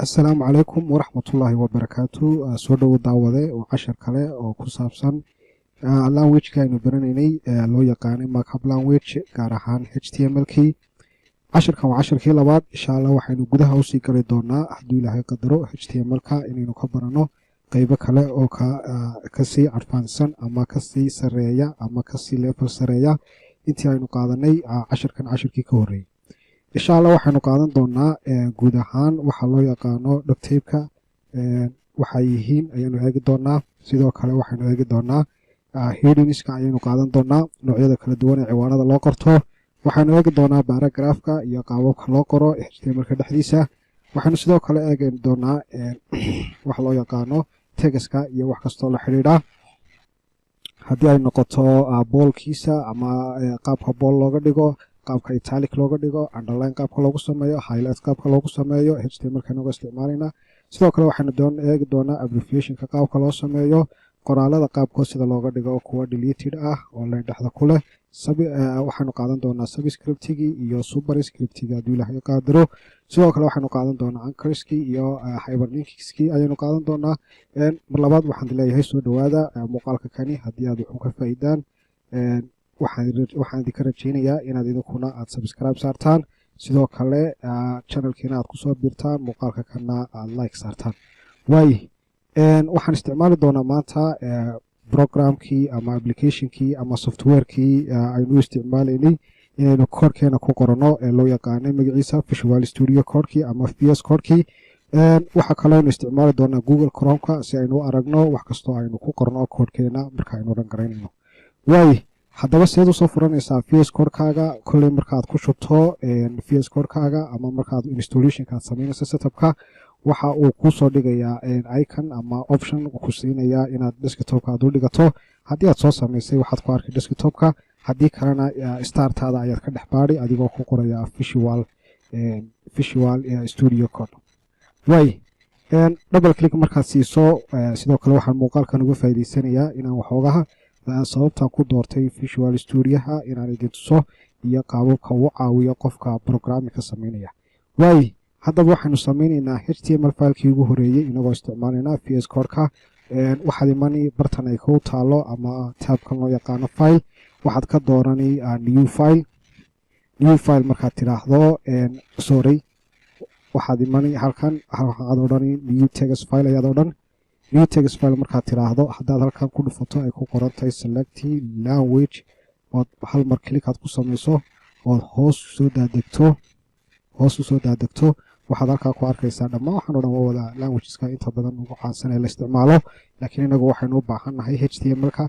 Asalaamu calaykum waraxmatullaahi wabarakaatu. Soo dhowo daawade oo cashar kale oo ku saabsan language-ka aynu baranaynay loo yaqaanay markup language gaar ahaan HTML-kii. Casharkan waa casharkii labaad. Insha Allah waxaynu gudaha usii gali doonaa hadduu Ilaahay qadaro HTML-ka inaynu ka barano qaybo kale oo kasii advanced ama kasii sareeya ama kasii level sareeya intii aynu qaadanay casharkan casharkii ka horreeyay. insha Allah waxaynu qaadan doonaa guud ahaan waxa loo yaqaano doctape-ka waxay yihiin ayaynu eegi doonaa. sidoo kale waxaynu eegi doonaa headings-ka ayaynu qaadan doonaa, noocyada kala duwan ee ciwaanada loo qorto. waxaynu eegi doonaa paragraph-ka iyo qaababka loo qoro HTML-ka dhexdiisa. waxaynu sidoo kale eegi doonaa waxa loo yaqaano text-ka iyo wax kastoo la xiriira haddii ay noqoto boolkiisa ama qaabka bool looga dhigo, qaabka italic looga dhigo, underline qaabka loogu sameeyo, highlight qaabka loogu sameeyo HTML-ka inaga isticmaalayna. sidoo kale waxaynu eegi doonaa abbreviation-ka qaabka loo sameeyo, qoraalada qaabkood sida looga dhigo kuwa deleted ah oo line dhexda ku leh. waxaynu qaadan doonaa subscript-gii iyo superscript-gii hadduu Ilaahay qadaro. sidoo kale waxaynu qaadan doonaa anchors-kii iyo hyperlinks-kii ayaynu qaadan doonaa. mar labaad waxaan leeyahay soo dhawaada muuqaalka kani haddii aad wax ka faa'iidaan waxaan idinka rajaynayaa inaad idinkuna aad subscribe saartaan, sidoo kale channelkiina aad kusoo biirtaan, muuqaalka kana aad like saartaan. waxaan isticmaali doonaa maanta programkii ama applicationkii ama softwarekii aynu isticmaalaynay inaynu koodhkeena ku qorano ee loo yaqaanay magaciisa Visual Studio Codekii ama VS Codekii. waxaa kaloo aynu isticmaali doonaa Google Chrome-ka si aynu u aragno wax kastoo aynu ku qorno koodhkeena marka aynu dhan garaynayno. haddaba seed usoo furanaysaa VS Codekaaga kolley markaad ku shubto VS Codekaaga ama markaad installationka aad samaynayso setupka waxa uu kusoo dhigayaa icon ama option ku siinayaa inaad desktopka aad u dhigato. haddii aad soo samaysay waxaad ku arkay desktopka, haddii kalena startaada ayaad ka dhex baadhi adigoo ku qoraya Visual Studio Code. double click markaad siiso sidoo kale waxaan muuqaalkan uga faa'iidaysanayaa inaan waxoogaha sababtaan ku doortay Visual Studioha inaan idin tuso iyo qaababka uu caawiyo qofka programming-ka samaynaya. haddaba waxaynu samaynaynaa HTML filekii ugu horeeyey inagoo isticmaalaynaa VS Codeka. waxaad imani bartan ay ku taalo ama taabkan loo yaqaano file, waxaad ka doorani new file markaad tidhaahdo waxaad imani halkan waxaad odhani new text file ayaad odhan. new text file markaad tidhaahdo haddaad halkan ku dhufato ay ku qoran tahay select language ood hal mar click-aad ku samayso ood hoos usoo daadegto waxaad halkaa ku arkaysaa dhammaan waxaan o dhan waa wada languageska inta badan ugu caansan ee la isticmaalo, laakiin inagu waxaynu u baahannahay HTML-ka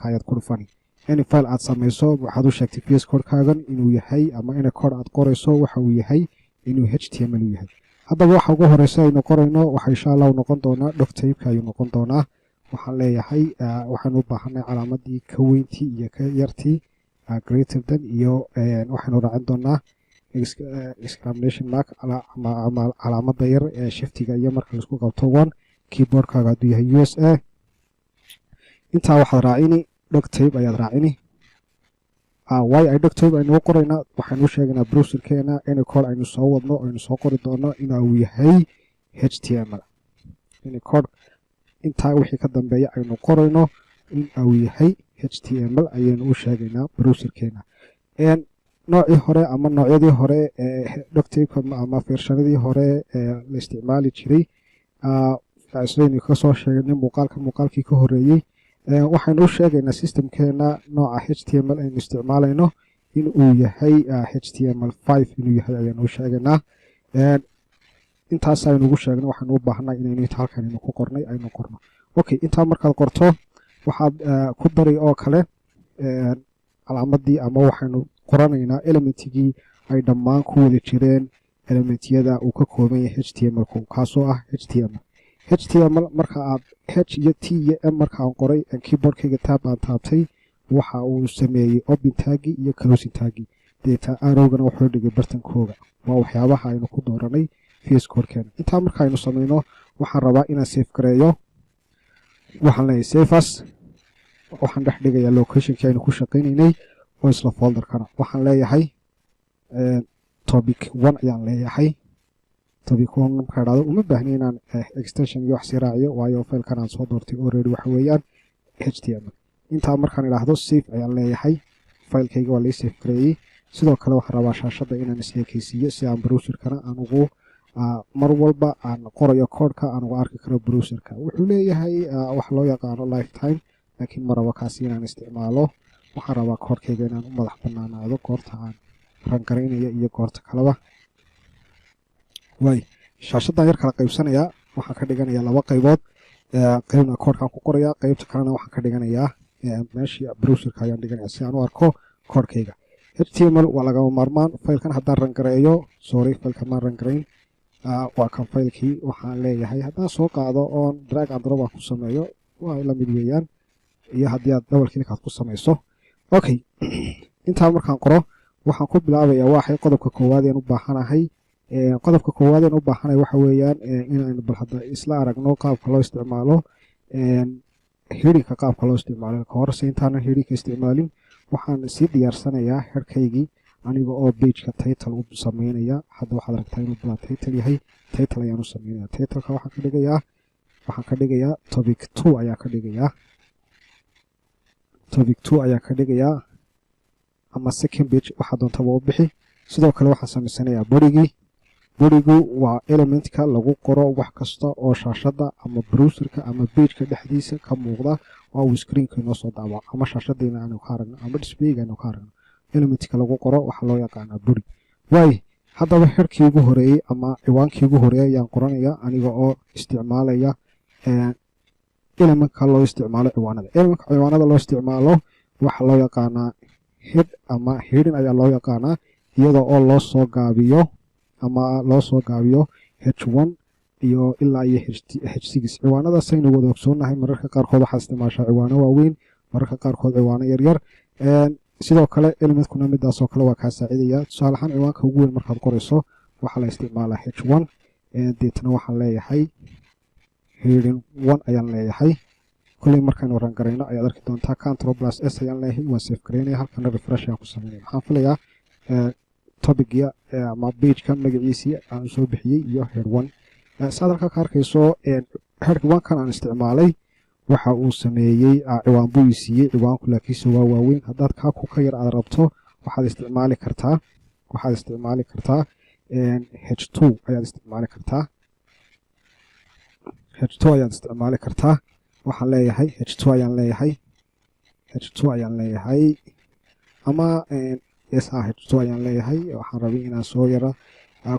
ayaad ku dhufani. any file aad samayso waxaad u sheegtay VS Codekaagan inuu yahay ama ina code aad qorayso waxa uu yahay inuu HTML u yahay. haddaba waxa ugu horeysa aynu qorayno waxa insha Allah noqon doonaa doctape-ka ayuu noqon doonaa. waxaan leeyahay waxaanu u baahannahay calaamadii ka weyntii iyo ka yartii greater than iyo waxaynu raacin doonaa exclamation mark ama calaamada yar ee shiftiga iyo marka laisku qabto one. keyboardkaaga hadduu yahay USA intaa waxaad raacini doctape ayaad raacini. doctape aynu qoraynaa waxaynu sheegaynaa browserkeena any code aynu soo wadno aynu soo qori doono inuu yahay HTML. any code intaa wixii ka dambeeya aynu qorayno inuu yahay HTML ayaynu u sheegaynaa browserkeena. noocii hore ama noocyadii hore ee doctape ama fershanadii hore ee la isticmaali jiray islaynu ka soo sheegnay muuqaalkii ka horeeyey. waxaynu u sheegaynaa systemkeena nooca HTML aynu isticmaalayno inuu yahay HTML5 inuu yahay ayaanu u sheegaynaa. intaas aynu ugu sheegnay waxaynu u baahnay inaynu halkan aynu ku qornay aynu qorno. intaa markaad qorto waxaad ku dari oo kale calaamadii ama waxaynu qoranaynaa elementigii ay dhammaan ku wada jireen elementyada uu ka kooban yahay HTML-ku kaasoo ah HTML marka aad H iyo T iyo M marka aan qoray keyboardkayga tab aan taabtay waxa uu sameeyey open tagi iyo closing tagi data arrowgana wuxuu dhigay bartankooga. waa waxyaabaha aynu ku dooranay VS Codekena. intaa marka aynu samayno waxaan rabaa inaan save gareeyo. waxaan leeyahay save as, waxaan dhex dhigayaa locationkii aynu ku shaqaynaynay oo isla folderkana waxaan leeyahay topic 1 ayaan leeyahay. topic 1 markaa dhacdo uma baahni inaan extension iyo wax sii raaciyo waayo faylkan aan soo doortay already waxa weeyaan html. intaa markaan idhaahdo save ayaan leeyahay, faylkayga waa lii save gareeyey. sidoo kale waxaan rabaa shaashadda inaan isleekaysiiyo si aan browserkana aan ugu mar walba aan qorayo koodhka aan uga arki karo browserka. wuxuu leeyahay wax loo yaqaano lifetime, laakiin ma rabo kaasi inaan isticmaalo. waxaan rabaa koodhkayga inaan u madax banaanaado goorta aan rangaraynayo iyo goorta kaleba. shaashaddan yar kala qaybsanayaa, waxaan ka dhiganayaa 2 qaybood. qaybna koodhkaan ku qorayaa, qaybta kalena waxaan ka dhiganayaa meeshii browserka ayaan dhiganayaa si aan u arko koodhkayga. html waa lagama maarmaan. faylkan haddaan rangareeyo, faylkan maan rangarayn, waa kan faylkii. waxaan leeyahay haddaan soo qaado oon drag and drop ku sameeyo waa la mid weeyaan, iyo haddii aad double click ku samayso. okay intaa markaan qoro waxaan ku bilaabayaa waxay qodobka koowaad ee u baahanahay. qodobka koowaad ee u baahanahay waxa weeyaan inaan bal hadda isla aragno qaabka loo isticmaalo headingka, qaabka loo isticmaalo. ka horse intaan headingka isticmaalin waxaan sii diyaarsanayaa headkaygii aniga oo pageka title u sameynaya. hadda waxaad aragtaa inuu bala title yahay. title ayaan u sameynaya. titleka waxaan ka dhigayaa topic 2 ayaa ka dhigayaa. topic 2 ayaa ka dhigayaa ama second page waxa doontaba u bixi. sidoo kale waxaan samaysanayaa bodygu waa elementka lagu qoro wax kasta oo shaashadda ama browserka ama pageka dhexdiisa ka muuqda oo uu screenka inoo soo daawaco ama shaashaddeena aanu ka aragno ama display-ga aanu ka aragno. elementka lagu qoro waxa loo yaqaanaa body. haddaba headkii ugu horeeyey ama ciwaankii ugu horeeyay ayaan qoranayaa aniga oo isticmaalaya elementka loo isticmaalo ciwaanada. elementka ciwaanada loo isticmaalo waxa loo yaqaanaa head ama heading ayaa loo yaqaanaa, iyadoo oo loo soo gaabiyo h1 iyo ilaa iyo h6. ciwaanadaas aynu wada ogsoonahay. mararka qaarkood waxaad isticmaashaa ciwaano waaweyn, mararka qaarkood ciwaano yaryar. sidoo kale elementkuna midaasoo kale waa kaa saacidaya. tusaale ahaan ciwaanka ugu weyn markaad qorayso waxaa la isticmaalaa h1, deetna waxaan leeyahay heading 1 ayaan leeyahay. kulley markaynu rangarayno ayaad arki doontaa control plus s ayaan leeyahay. waan save garaynaya, halkana refresh ayaan ku sameynaya. maxaan filayaa topicia ama pageka magaciisii aan soo bixiyey iyo head 1. saad halka ka arkayso head 1 kan aan isticmaalay waxa uu sameeyey ciwaan buu i siiyey. ciwaanku laakiinse waa waaweyn. haddaad kaaku ka yar aad rabto waxaad isticmaali kartaa h2 ayaad isticmaali kartaa. waxaan leeyahay h2 ayaan leeyahay ama h2 ayaan leeyahay. waxaan rabay inaan soo yara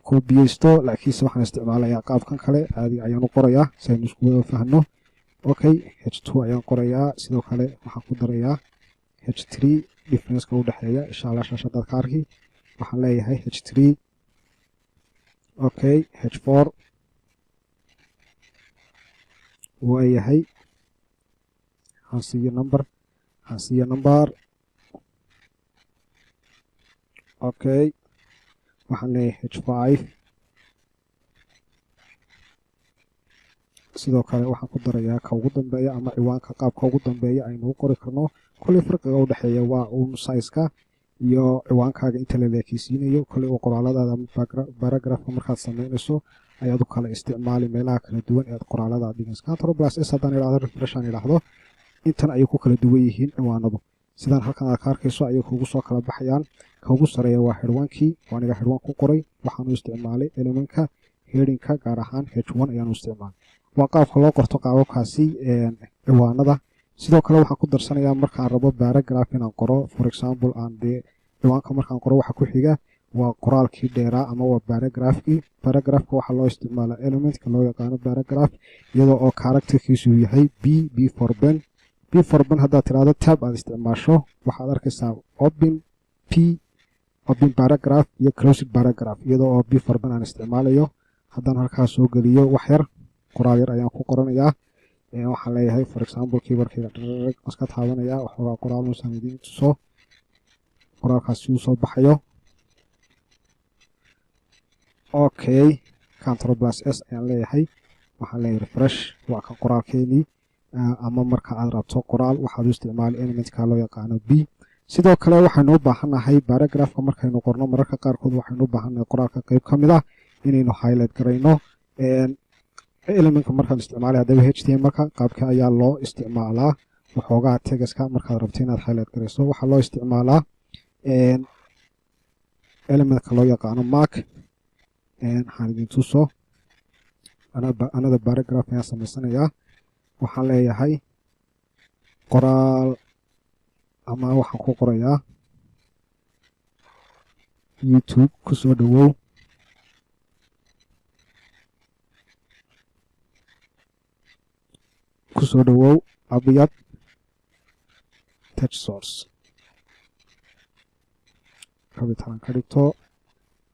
koobiyeysto, laakiinse waxaan isticmaalayaa qaabkan kale caadi ayaan u qorayaa si aynu isku wada fahno. okay h2 ayaan qorayaa. sidoo kale waxaan ku darayaa h3 differenceka u dhexeeya insha Allah shaashadaad ka arki. waxaan leeyahay h3 okay h4 waayahay. hansiyo number okay. waxaan leeyahay h5. sidoo kale waxaan ku darayaa ka ugu dambeeya ama ciwaanka qaabka ugu dambeeya aynu u qori karno. kolley farqiga u dhexeeya waa uun size-ka iyo ciwaankaaga inta la leekeysiinayo. kolley oo qoraaladaada ama paragraphka markaad sameynayso ayaad u kala isticmaali meelaha kala duwan ee qoraaladaad dhigayso. control plus s haddaan idhaahdo refresh aan idhaahdo intan ayay ku kala duwan yihiin ciwaanadu. sidaan halkan aad ka arkayso ayay kugu soo kala baxayaan. ka ugu sareeya waa headwankii, waa aniga headwan ku qoray. waxaanu isticmaalay elementka headingka gaar ahaan h1 ayaanu isticmaalay. waa qaabka loo qorto qaababkaasi ciwaanada. sidoo kale waxaan ku darsanayaa markaan rabo paragraph inaan qoro. for example ciwaanka markaan qoro waxa ku xiga waa qoraalkii dheeraa ama waa paragraphkii. paragraphka waxaa loo isticmaalaa elementka loo yaqaano paragraph, iyadoo oo characterkiisu yahay b for ben. haddaad tiraahdo tab aad isticmaasho waxaad arkaysaa open paragraph iyo closed paragraph, iyadoo oo b for ben aan isticmaalayo. haddaan halkaas soo geliyo wax yar qoraal yar ayaan ku qoranayaa. waxaan leeyahay for example keyboardkayga iska taabanayaa waxoogaa qoraal muusan idiin tuso. qoraalkaasi uu soo baxayo. okay control plus s ayaan leeyahay. waxaan leeyahay refresh. waa kan qoraalkeenii. ama marka aad rabto qoraal waxaad u isticmaali elementka loo yaqaano b. sidoo kale waxaynu u baahannahay paragraphka markaynu qorno mararka qaarkood waxaynu u baahannahay qoraalka qayb ka mid ah inaynu highlight garayno elementka markaan isticmaalay haddaba htmlka qaabka ayaa loo isticmaalaa waxoogaa tegaska markaad rabto inaad highlight garayso waxaa loo isticmaalaa elementka loo yaqaano mark waxaan idin tuso another paragraph ayaan samaysanayaa waxaan leeyahay qoraal ama waxaan ku qorayaa youtube kusoo dhawow abyad touch source rabitaan ka dhigto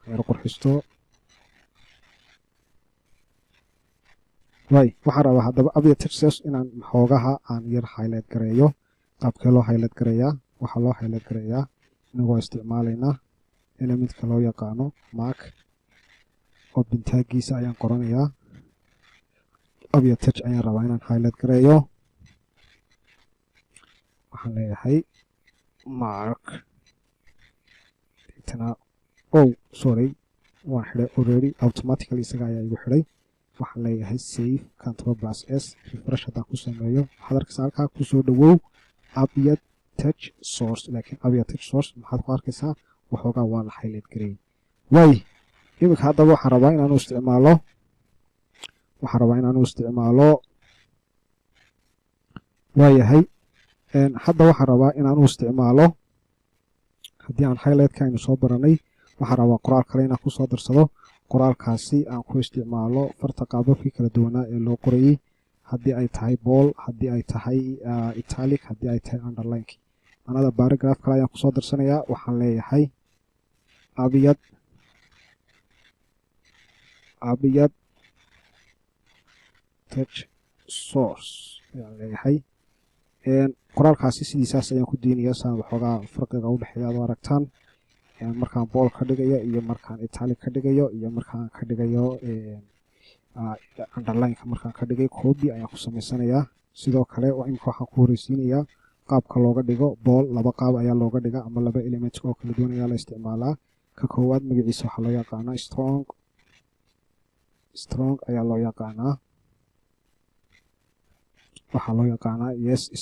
yar qurxisto waxaan rabaa haddaba abyad touch source inaan xoogaha aan yar highlight gareeyo qaabkee loo highlight gareeyaa waxaa loo highlight gareeyaa inagoo isticmaalaynaa elementka loo yaqaano mark oo bintaagiisa ayaan qoranayaa abyad touch ayaan rabaa inaan highlight gareeyo waxaan leeyahay mark sorry waan xidhay already automatically isaga ayaa igu xidhay waxaan leeyahay save control plus s refresh haddaan ku sameeyo waxaad arkaysaa halkaa kusoo dhawow abyad touch source laakiin abyad touch source maxaad ku arkaysaa waxoogaa waa la highlight gareeyay iminka haddaba waxaan rabaa inaanu isticmaalo waayahay hadda waxaan rabaa inaanu isticmaalo haddii aan highlightka aynu soo baranay waxaan rabaa qoraal kale inaan kusoo darsado qoraalkaasi aan ku isticmaalo farta qaababkii kala duwanaa ee loo qorayey haddii ay tahay bool haddii ay tahay italic haddii ay tahay underlineki another paragraph kale ayaan kusoo darsanayaa waxaan leeyahay abyad touch source ayaan leeyahay qoraalkaasi sidiisaas ayaan ku daynayaa saan waxoogaa farqiga u dhexeeya aad u aragtaan markaan bool ka dhigayo iyo markaan italic ka dhigayo iyo markaan ka dhigayo underlineka markaan ka dhigay copy ayaan ku samaysanayaa sidoo kale imika waxaan ku horeysiinayaa qaabka looga dhigo bool laba qaab ayaa looga dhiga ama laba element oo kala duwan ayaa la isticmaalaa ka koowaad magaciisa waxaa loo yaqaanaa strong ayaa loo yaqaanaa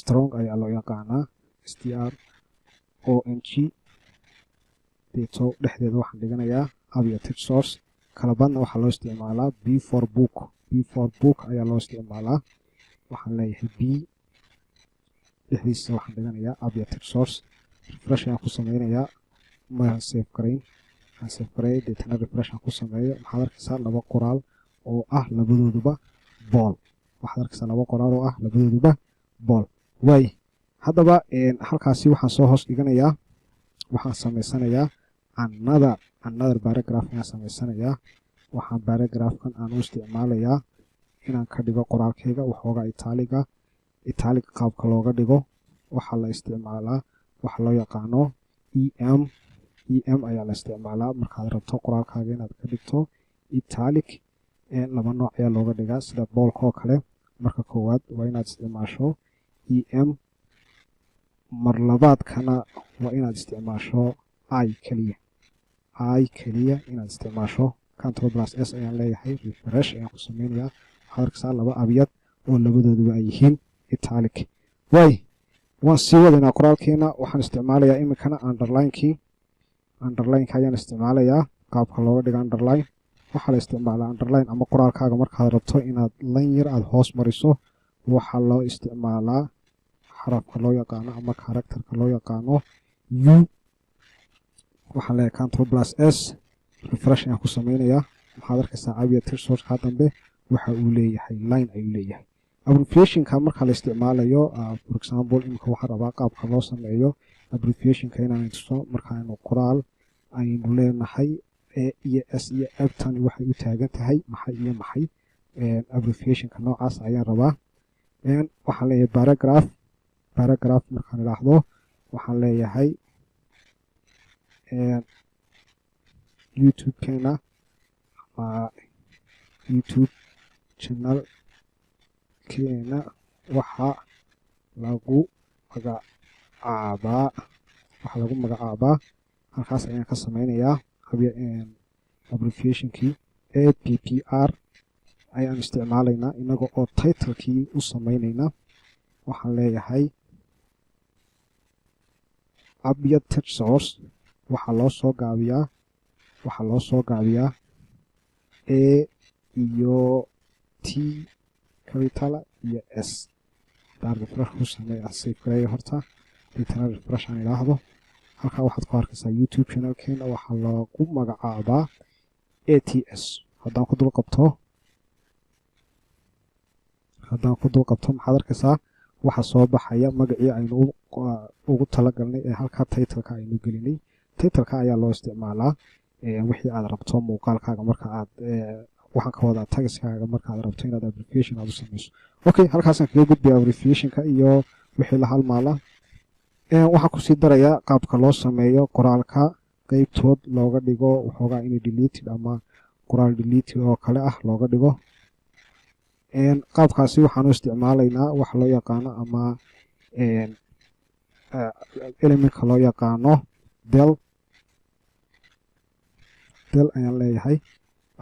strong ayaa loo yaqaanaa strong deeto dhexdeeda waxaan dhiganayaa abyad touch source kalabadna waxaa loo isticmaalaa b for book ayaa loo isticmaalaa waxaan leeyahay b dhexdiisa waxaan dhiganayaa abyad touch source refresh ayaan ku sameynayaa ma save gareey deetana refresh aan ku sameeyo maxaad arkaysaa laba qoraal oo ah labadooduba bool haddaba halkaasi waxaan soo hoos dhiganayaa waxaan samaysanayaa another paragraph ayaan samaysanayaa waxaan paragraphkan aan u isticmaalayaa inaan ka dhigo qoraalkayga waxoogaa italic qaabka looga dhigo waxaa la isticmaalaa waxa loo yaqaano em ayaa la isticmaalaa markaad rabto qoraalkaaga inaad ka dhigto italic laba nooc ayaa looga dhigaa sida boolka oo kale marka koowaad waa inaad isticmaasho em mar labaadkana waa inaad isticmaasho i keliya inaad isticmaasho control plus s ayaan leeyahay refresh ayaan ku sameynayaa waxaad arkaysaa laba abyad oo labadooduba ay yihiin italic waan sii wadaynaa qoraalkeena waxaan isticmaalayaa iminkana underlineka ayaan isticmaalayaa qaabka looga dhiga underline waxaa la isticmaalaa underline ama qoraalkaaga markaad rabto inaad lan yar aada hoos mariso waxaa loo isticmaalaa xarafka loo yaqaano ama characterka loo yaqaano u waxaan leeyahay control plus s refresh ayaan ku sameynayaa maxaad arkaysaa abyad touch sourceka dambe waxa uu leeyahay line ayuu leeyahay abbreviationka marka la isticmaalayo for example imika waxaan rabaa qaabka loo sameeyo abbreviationka inaan tuso markaaynu qoraal aynu leenahay iyo s iyo abtani waxay u taagan tahay maxay iyo maxay abbreviationka noocaas ayaan rabaa waxaan leeyahay paragraph markaan idhaahdo waxaan leeyahay youtube-keena ama youtube channel keena waxaa lagu magacaabaa halkaas ayaan ka sameynayaa abbreviationkii appr ayaan isticmaalaynaa inaga oo titlekii u samaynayna. waxaan leeyahay abia text source waxaa loo soo gaabiyaa a iyo t capitala iyo s. daar refresh ku sameeya save gareeya horta deetana refresh aan idhaahdo. halkaa waxaad ku arkaysaa youtube channelkeena waxaa lagu magacaabaa ats. haddaan ku dul qabto maxaad arkaysaa waxa soo baxaya magacii aynu ugu talagalnay ee halkaa titleka aynu gelinay. titleka ayaa loo isticmaalaa wixii aad rabto muuqaalkaaga marka aad waxaan ka wadaa tagiskaaga markaad rabto inaad abbreviation aad u samayso. okay, halkaasaan kaga gudbaya abbreviationka iyo wixii la halmaala. waxaan kusii darayaa qaabka loo sameeyo qoraalka qeybtood looga dhigo waxoogaa inay deleted ama qoraal deleted oo kale ah looga dhigo. qaabkaasi waxaanu isticmaalaynaa waxa loo yaqaano ama elementka loo yaqaano del ayaan leeyahay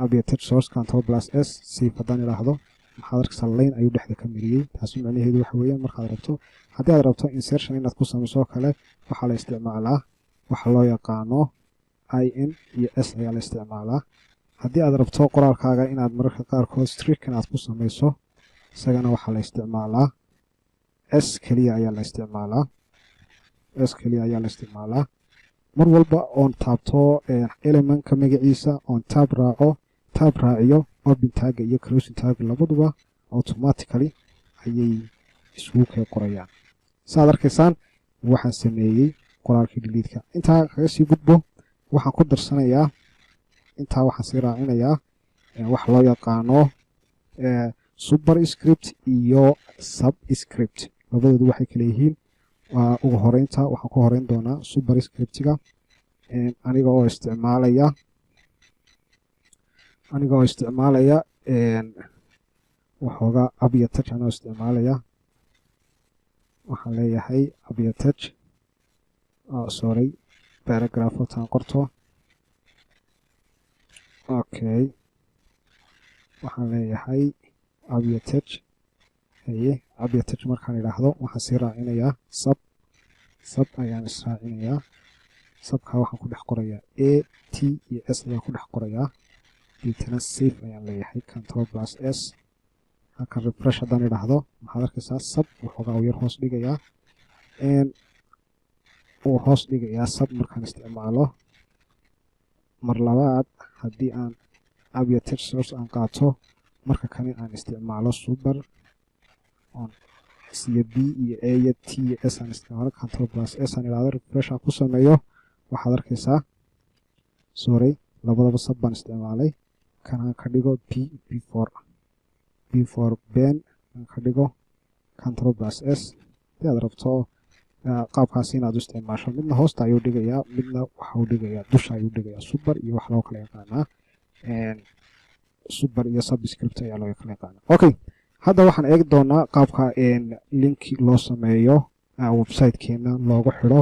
abia text source control plus s save haddaan idhaahdo maxaad arkaysaa line ayuu dhexda ka mariyey. taasi macnaheedu waxa weeyaan markaad rabto haddii aad rabto insertion inaad ku samayso oo kale waxaa la isticmaalaa waxa loo yaqaano in iyo s ayaa la isticmaalaa. haddii aad rabto qoraalkaaga inaad mararka qaarkood strict inaad ku samayso isagana waxaa la isticmaalaa s keliya ayaa la isticmaalaa. mar walba oon taabto elementka magaciisa oon taab raaciyo open tagga iyo closing tagga labaduba automatically ayay isugu kala qorayaan. saaad arkaysaan waxaan sameeyey qoraalkii deleedka. intaa kaga sii gudbo waxaan ku darsanayaa waxaan sii raacinayaa wax loo yaqaano superscript iyo subscript. labadoodu waxay kala yihiin ugu horeynta waxaan ku horeyn doonaa superscriptiga aniga oo isticmaalaya waxoogaa abia touch anoo isticmaalaya. waxaan leeyahay abia touch paragraph hortaan qorto. okay, waxaan leeyahay abia touch markaan idhaahdo waxaan sii raacinayaa sub ayaan israacinayaa. sabkaa waxaan ku dhex qorayaa a t iyo s ayaan ku dhex qorayaa. deetana safe ayaan leeyahay control plus s. halkan refresh haddaan idhaahdo maxaad arkaysaa sub waxoogaa yar hoos dhigayaa sub markaan isticmaalo. mar labaad haddii aan abia text source aan qaato marka kale aan isticmaalo super iyo b iyo a iyo t iyo s aan isticmaalo control plus s aan idhaahdo refresh aan ku sameeyo waxaad arkaysaa labadaba sub baan isticmaalay. kan aan ka dhigo b4 ben aan ka dhigo control plus s. hadii aad rabto qaabkaasi inaad u isticmaasho midna hoosta ayuu dhigayaa midna waxau dhigayaa dusha ayuu dhigayaa. super iyo wax loo kala yaqaanaa super iyo subscript ayaa loo kala yaqaanaa. okay, hadda waxaan eegi doonaa qaabka link loo sameeyo websitekeena loogu xidho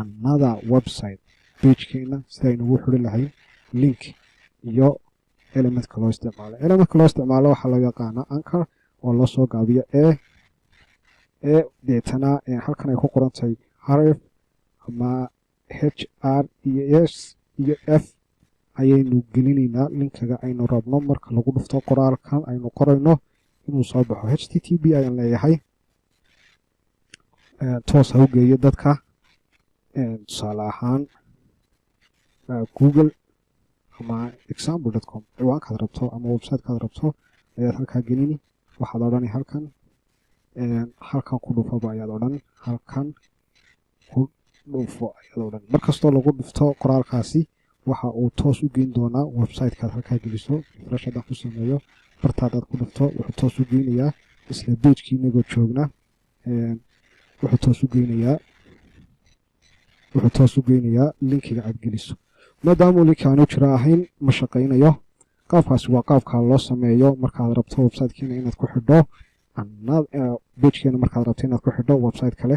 another website pagekeena sida aynu ugu xidhi lahayn link iyo elementka loo isticmaalo waxaa loo yaqaanaa anchor oo loo soo gaabiyo deetana halkan ay ku qoran tahay rf ama hr iyo s iyo f ayaynu gelinaynaa linkaga aynu rabno marka lagu dhufto qoraalkan aynu qorayno inuu soo baxo. http ayaan leeyahay toos ha u geeyo dadka tusaale ahaan google ama example.com ciwaankaad rabto ama websitekaad rabto ayaad halkaa gelini. waxaad odhani halkan ku dhufaba ayaad odhan markastoo lagu dhufto qoraalkaasi waxa uu toos u geyn doonaa websitekaad halkaa geliso. refresh haddaan ku sameeyo bartaadaad ku dhufto wuxuu toos u geynayaa isla pagekii inagoo joogna wuxuu toos u geynayaa linkiga aad geliso. maadaamuu linki aanu jira ahayn ma shaqaynayo. qaabkaasi waa qaabka loo sameeyo markaad rabto websitekeena inaad ku xidho pagekeena markaad rabto inaad ku xidho website kale.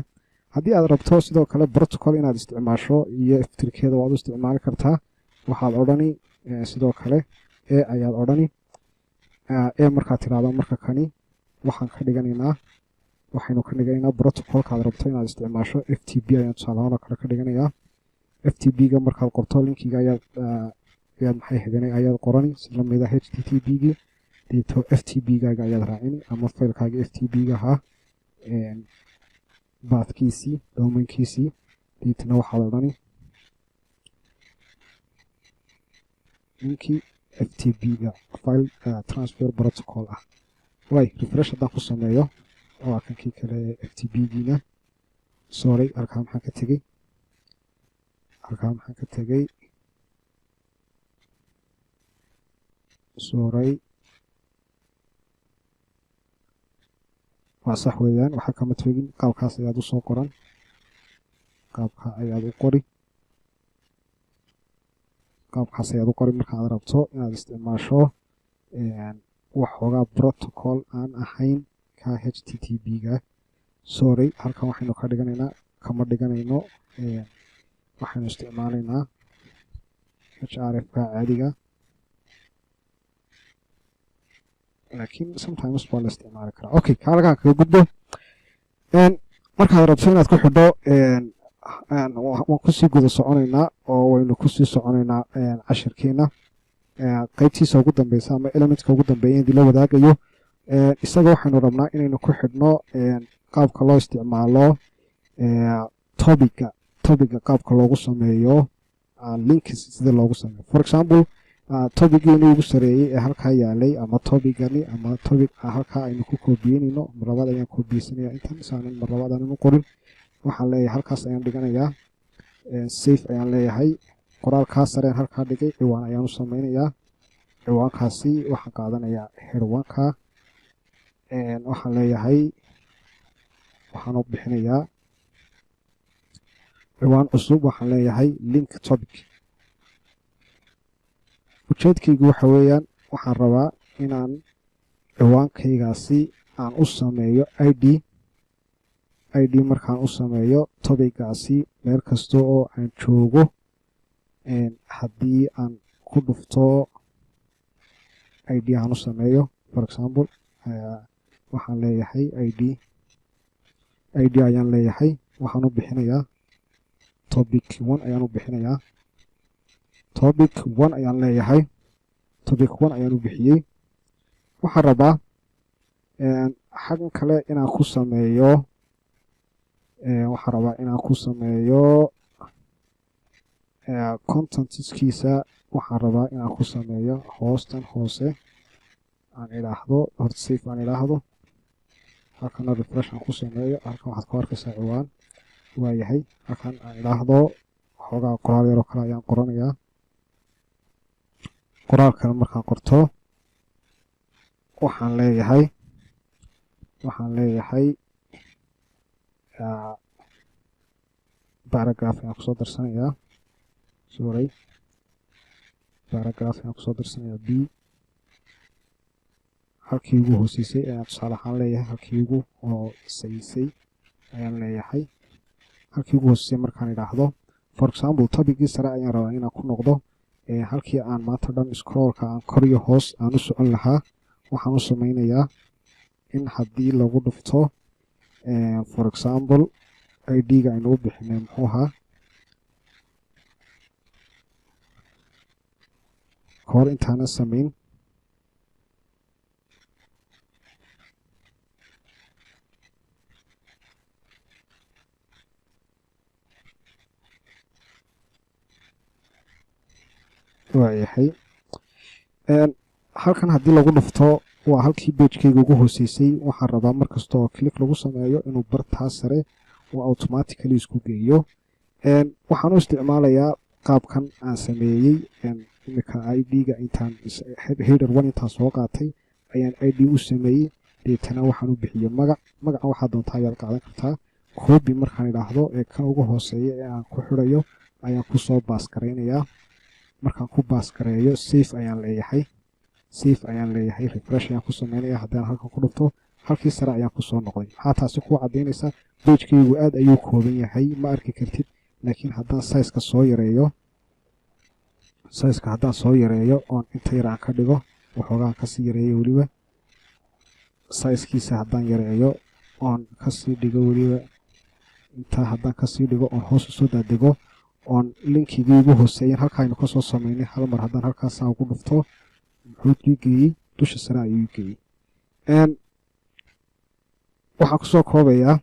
haddii aad rabto sidoo kale protocol inaad isticmaasho iyo iftirkeeda waad u isticmaali kartaa. waxaad odhani sidoo kale ayaad odhani markaad tiraahdo marka kani waxaan ka dhiganaynaa waxaynu ka dhiganaynaa protocolkaad rabto inaad isticmaasho ftp ayaan tusaalahaan oo kale ka dhiganayaa ftp-ga markaad qorto linkiga ayaad maxay hadanay ayaad qorani si lamida http-gii deeto ftp-gaaga ayaad raacini ama faylkaaga ftp-ga ahaa baadkiisii domainkiisii deetana waxaad odhani linkii ftp-ga file transfer protocol ah way refresh haddaan ku sameeyo waa kankii kale ftp-giina sorry halkaa maxaan ka tegey sorry waa sax weeyaan waxaa kama tegin qaabkaas ayaad usoo qoran qaabka ayaad u qori qaabkaas ayaad u qori markaad rabto inaad isticmaasho waxoogaa protocol aan ahayn ka http-ga sorry halkan waxaynu ka dhiganaynaa kama dhiganayno waxaynu isticmaalaynaa hrf-ka caadiga laakiin sometimes waa la isticmaali karaa okay kaalagaan kaga gudbo markaad rabto inaad ku xidho waan kusii guda soconaynaa oo waynu kusii soconaynaa cashirkeena qaybtiisa ugu dambeysa ama elementka ugu dambeeya intii la wadaagayo isaga waxaynu rabnaa inaynu ku xidhno qaabka loo isticmaalo topiga qaabka loogu sameeyo links sida loogu sameeyo for example topigeeni ugu sareeyey ee halkaa yaalay ama topigani ama topic halkaa aynu ku koobiyeynayno marlabaad ayaan koobiyeysanaya intan isaanan marlabaad aanan u qorin waxaan leeyahay halkaas ayaan dhiganayaa safe ayaan leeyahay qoraalkaa sareen halkaa dhigay ciwaan ayaan u sameynayaa ciwaankaasi waxaan qaadanayaa herwanka waxaan leeyahay waxaan u bixinayaa ciwaan cusub waxaan leeyahay link topic ujeedkaygu waxa weeyaan waxaan rabaa inaan ciwaankaygaasi aan u sameeyo id markaan u sameeyo topigaasi meel kasta oo aan joogo haddii aan ku dhufto id aan u sameeyo for example waxaan leeyahay id ayaan leeyahay waxaan u bixinayaa topic 1 ayaan u bixinayaa topic 1 ayaan leeyahay topic 1 ayaan u bixiyey waxaan rabaa xagan kale inaan ku sameeyo contentskiisa waxaan rabaa inaan ku sameeyo hoostan hoose aan idhaahdo horta safe aan idhaahdo halkana refresh aan ku sameeyo halkan waxaad ku arkaysaa ciwaan waayahay halkan aan idhaahdo waxoogaa qoraal yaroo kale ayaan qoranayaa qoraalkan markaan qorto waxaan leeyahay paragraph ayaan kusoo darsanayaa sorry paragraph ayaan kusoo darsanayaa b halkii ugu hooseysay ayaan tusaale ahaan leeyahay halkii ugu hooseysay ayaan leeyahay halkii ugu hooseysay markaan idhaahdo for example topicii sare ayaan rabaa inaan ku noqdo halkii aan maanta dhan scrollka aan kor iyo hoos aan u socon lahaa waxaan u sameynayaa in haddii lagu dhufto for example id-ga aynu u bixinay muxuu ahaa kahor intaanan samayn waayahay halkan haddii lagu dhufto waa halkii bejkayga ugu hooseysay waxaan rabaa markasta oo click lagu sameeyo inuu bartaa sare uu automatically isku geeyo waxaan u isticmaalayaa qaabkan aan sameeyey imika id-ga intaan header 1 intaan soo qaatay ayaan id u sameeyey deetana waxaan u bixiyey magaca waxaa doontaa ayaad qaadan kartaa copy markaan idhaahdo ee kan ugu hooseeya ee aan ku xidhayo ayaan kusoo baasgaraynayaa markaan ku baasgareeyo safe ayaan leeyahay refresh ayaan ku sameynaya haddii aan halkan ku dhufto halkii sare ayaan kusoo noqday maxaa taasi kuu cadaynaysaa bejkaygu aad ayuu kooban yahay ma arki kartid laakiin haddaan sizeka soo yareeyo sizeka haddaan soo yareeyo oon inta yar aan ka dhigo waxoogaan kasii yareeyo weliba sizekiisa haddaan yareeyo oon kasii dhigo weliba intaa haddaan kasii dhigo oon hoos usoo daadego oon linkigii ugu hooseeyan halkaaynu kasoo sameynay hal mar haddaan halkaasaan ugu dhufto muxuu ii geeyey dusha sare ayuu ii geeyey waxaan kusoo koobayaa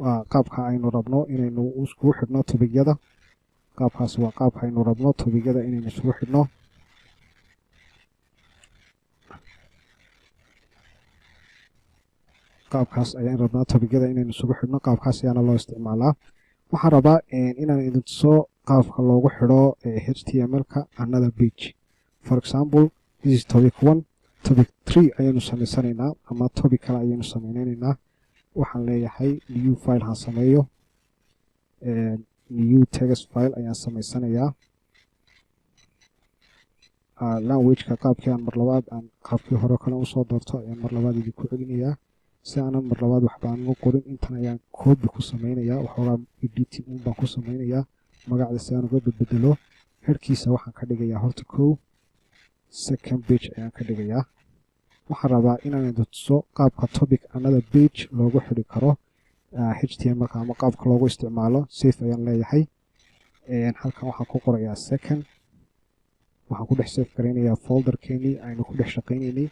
waa qaabka aynu rabno inaynu iskugu xidhno tobigyada qaabkaas waa qaabka aynu rabno tobigyada inaynu isugu xidhno qaabkaas ayaan rabnaa tobigyada inaynu isugu xidhno qaabkaas ayaana loo isticmaalaa waxaan rabaa inaan idin tuso qaabka loogu xidho html-ka another page for example this is topic 1 topic 3 ayaynu samaysanaynaa ama topic kale ayaynu samaynaynaa waxaan leeyahay new file haan sameeyo new text file ayaan samaysanayaa languageka qaabkii aan mar labaad aan qaabkii hore kale usoo doorto ayaan mar labaad idinku celinayaa si aanan mar labaad waxba aan uga qorin intan ayaan copy ku samaynayaa waxoogaa editing un baan ku samaynayaa magacda si aan uga bedbedelo herkiisa waxaan ka dhigayaa horta kow second page ayaan ka dhigayaa waxaan rabaa inaan tuso qaabka topic another page loogu xidhi karo html-ka ama qaabka loogu isticmaalo safe ayaan leeyahay halkan waxaan ku qorayaa second waxaan ku dhex safe garaynayaa folderkeenii aynu ku dhex shaqaynaynay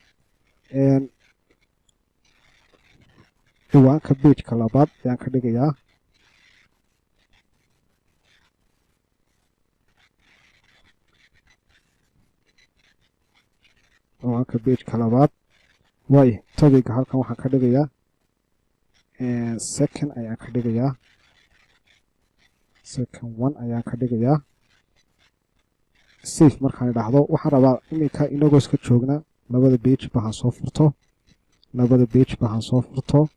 ciwaanka pageka labaad ayaan ka dhigayaa ciwaanka pageka labaad waay topica halkan waxaan ka dhigayaa second ayaan ka dhigayaa second 1 ayaan ka dhigayaa safe markaan idhaahdo waxaan rabaa iminka inagoo iska joogna labada page bahaan soo furto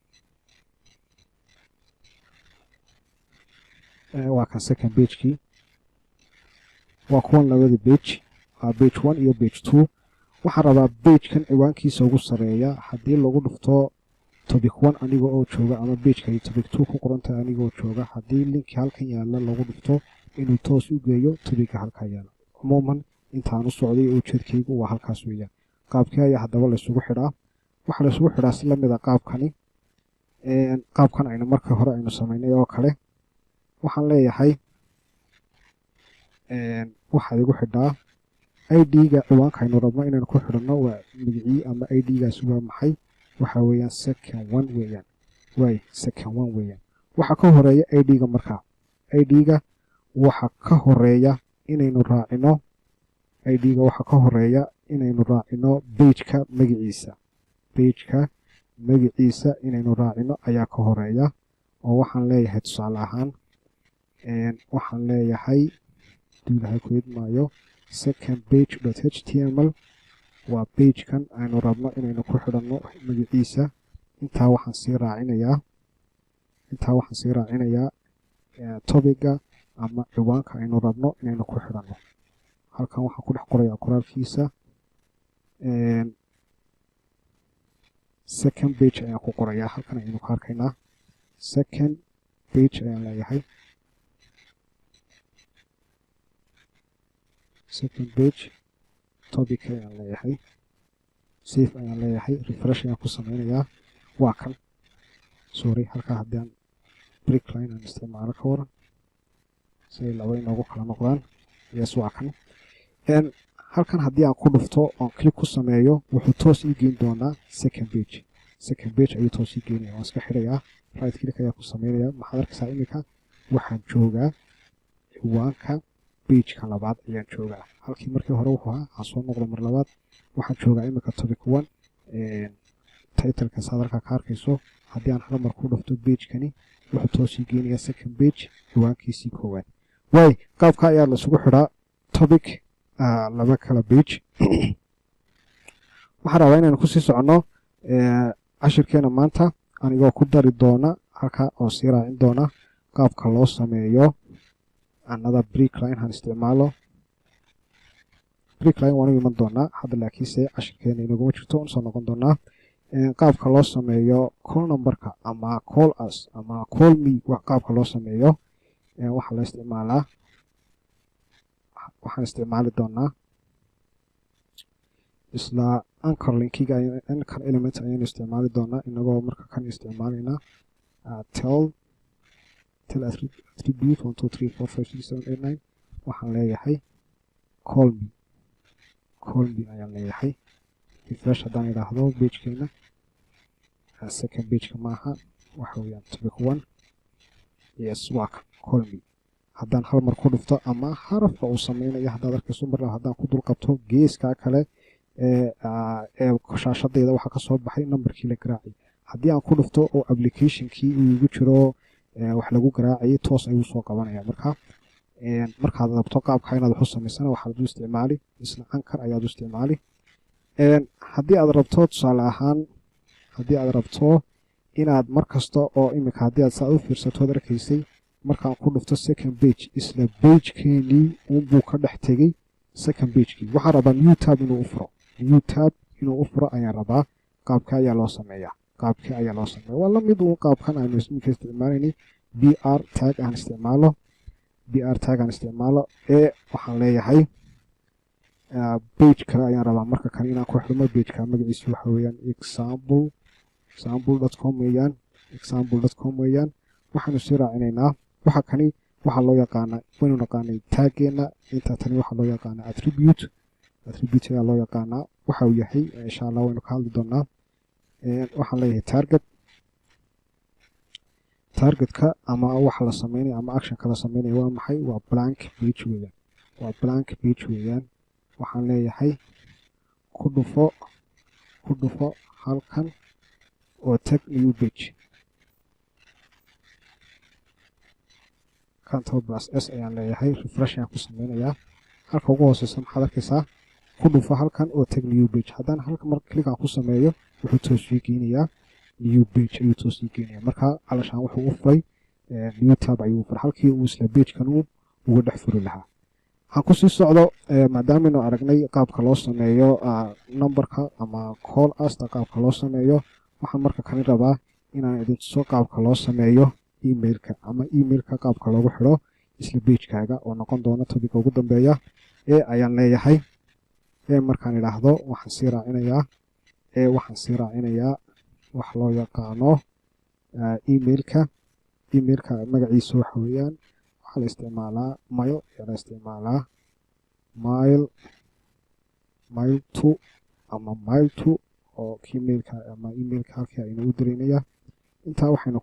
waa kan second pagekii waa kuwan labada page page 1 iyo page 2 waxaan rabaa bagekan ciwaankiisa ugu sareeya haddii lagu dhufto topic 1 aniga oo jooga ama bageka iyo topic 2 ku qorantahay aniga oo jooga haddii linki halkan yaalla lagu dhufto inuu toos u geeyo topica halkaa yaalla umuuman intaan u socday oo ujeedkaygu waa halkaas weeyaan qaabkii ayaa haddaba laysugu xidhaa waxaa laysugu xidhaa si lamid a qaabkan aynu markii hore aynu samaynay oo kale waxaan leeyahay waxaad igu xidhaa id-ga ciwaanka aynu rabno inaynu ku xidhanno waa magicii ama id-gaasi waa maxay waxa weeyaan second 1 weeyaan second 1 weeyaan waxa ka horeeya id-ga markaa id-ga waxa ka horeeya inaynu raacino id-ga waxa ka horeeya inaynu raacino bageka magaciisa inaynu raacino ayaa ka horeeya oo waxaan leeyahay tusaale ahaan waxaan leeyahay duulaha ku idmaayo second page.html waa bagekan aynu rabno inaynu ku xidhanno magaciisa intaa waxaan sii raacinayaa topiga ama ciwaanka aynu rabno inaynu ku xidhanno halkan waxaan ku dhex qorayaa qoraalkiisa second page ayaan ku qorayaa halkan aynu ka arkaynaa second page ayaan leeyahay second page topic ayaan leeyahay safe ayaan leeyahay refresh ayaan ku sameynayaa waa kan sorry halkaa haddii aan breakline aan isticmaalo ka waran si ay laba inoogu kala noqdaan yes waa kan halkan haddii aan ku dhufto oon click ku sameeyo wuxuu toos ii geyn doonaa second page ayuu toos ii geynaya waan iska xidhayaa right click ayaa ku sameynayaa maxaad arkaysaa iminka waxaan joogaa ciwaanka bageka labaad ayaan joogaa halkii markii hore wuxuu ahaa aan soo noqdo mar labaad waxaan joogaa iminka topic 1 titleka saad halkaa ka arkayso haddii aan hal mar ku dhufto bagekani wuxuu toos ii geynayaa second page ciwaankiisii koowaad waay qaabka ayaa laisugu xidhaa topic laba kala page waxaan rabaa inaynu kusii soconno cashirkeena maanta anigoo ku dari doona halkaa oo sii raacin doona qaabka loo sameeyo another breakline han isticmaalo breakline waanu iman doonaa hadda laakiinse cashirkeena inaguma jirto soo noqon doonaa qaabka loo sameeyo call numberka ama call us ama call me qaabka loo sameeyo waxaa la isticmaalaa waxaan isticmaali doonaa isla anchor linkiga anchor element ayaynu isticmaali doonaa inagoo marka kan isticmaalaynaa tell attribute 1 2 3 4 5 6 7 8 9 waxaan leeyahay call me ayaan leeyahay refresh haddaan idhaahdo pagekeena second pageka maaha waxa weeyaan topic 1 yes waa call me haddaan hal mar ku dhufto ama xarafka uu samaynayo haddaad arkayso mar haddaan ku dul qabto geeskaa kale ee shaashadayda waxaa ka soo baxay nambarkii la garaacay haddii aan ku dhufto oo applicationkii uu igu jiro wax lagu garaacayay toos ayuu soo qabanaya markaad rabto qaabka inaad wax u samaysana waxaad u isticmaali isla anchor ayaad u isticmaali haddii aad rabto tusaale ahaan haddii aad rabto inaad mar kasta oo imika haddii aad saa u fiirsato ad arkaysay markaan ku dhufto second page isla pagekeenii unbuu ka dhex tegey second pagekii waxaan rabaa new tab inuu u furo ayaan rabaa qaabka ayaa loo sameeyaa waa la mid uu qaabkan aynu iminka isticmaalaynay br tag aan isticmaalo ee waxaan leeyahay page kale ayaan rabaa marka kale inaan ku xidhmo pageka magaciisu waxa weeyaan example.com weeyaan waxaanu sii raacinaynaa waxa kani waxaa loo yaqaanaa waynu naqaanay taggeena inta tani waxaa loo yaqaanaa attribute ayaa loo yaqaanaa waxa uu yahay insha allah waynu ka hadli doonaa waxaan leeyahay targetka ama waxa la sameynaya ama actionka la sameynaya waa maxay waa blank page weeyaan waxaan leeyahay ku dhufo halkan oo tag new page control plus s ayaan leeyahay refresh ayaan ku sameynayaa halka ugu hooseysa maxaad arkaysaa ku dhufo halkan oo tag new page haddaan halkan mar click aan ku sameeyo wuxuu toosii geynayaa new page ayuu toosii geynayaa marka alashaan wuxuu u furay new tab ayuu furay halkii uu isla pagekan uga dhex furi lahaa waxaan kusii socdo maadaamanu aragnay qaabka loo sameeyo numberka ama call asta qaabka loo sameeyo waxaan marka kani rabaa inaan idin tuso qaabka loo sameeyo emailka qaabka loogu xidho isla pagekaaga oo noqon doona topica ugu dambeeya ayaan leeyahay markaan idhaahdo waxaan sii raacinayaa wax loo yaqaano emailka magaciisa waxa weeyaan waxaa la isticmaalaa mail to ama mail to oo emailka halkii aynu u diraynaya intaa waxaynu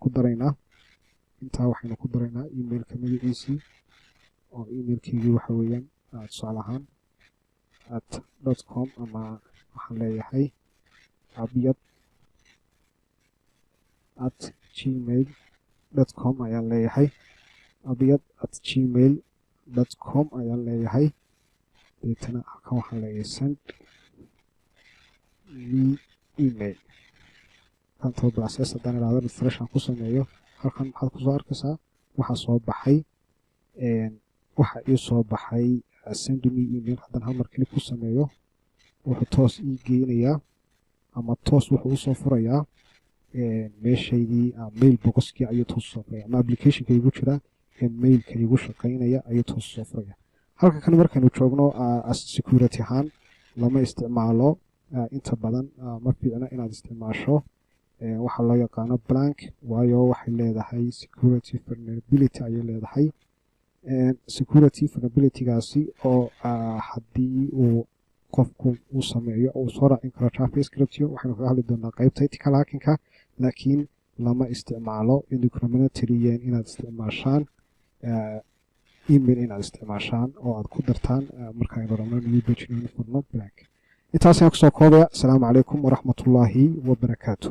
ku daraynaa emailka magaciisii oo emailkeygii waxa weeyaan tusaale ahaan @com ama waxaan leeyahay abiyad @gmail.com ayaan leeyahay abiyad@gmail.com ayaan leeyahay deetana halkan waxaan leeyahay send me email control plus s haddaan idhaahdo refresh aan ku sameeyo halkan maxaad kusoo arkaysaa waxaa ii soo baxay send me email haddaan hal mar click ku sameeyo wuxuu toos ii geynayaa ama toos wuxuu usoo furayaa meeshaydii mail boxkii ayuu toos usoo furaya ama applicationka igu jira ee mailka igu shaqaynaya ayuu toos usoo furaya halka kan markaynu joogno security ahaan lama isticmaalo inta badan ma fiicna inaad isticmaasho waxaa loo yaqaano blank waayo waxay leedahay security vulnerability ayay leedahay security vulnerabilitygaasi oo haddii uu qofku uu sameeyo uu soo raacin karo javascript waxaynu kaga hadli doonaa qaybta ethical hacking-ka laakiin lama isticmaalo incriminatory inaad isticmaashaan email inaad isticmaashaan oo aad ku dartaan markaaynu rabno new page inaynu furno blank intaas ayaan kusoo koobaya asalaamu calaykum waraxmatullaahi wabarakaatu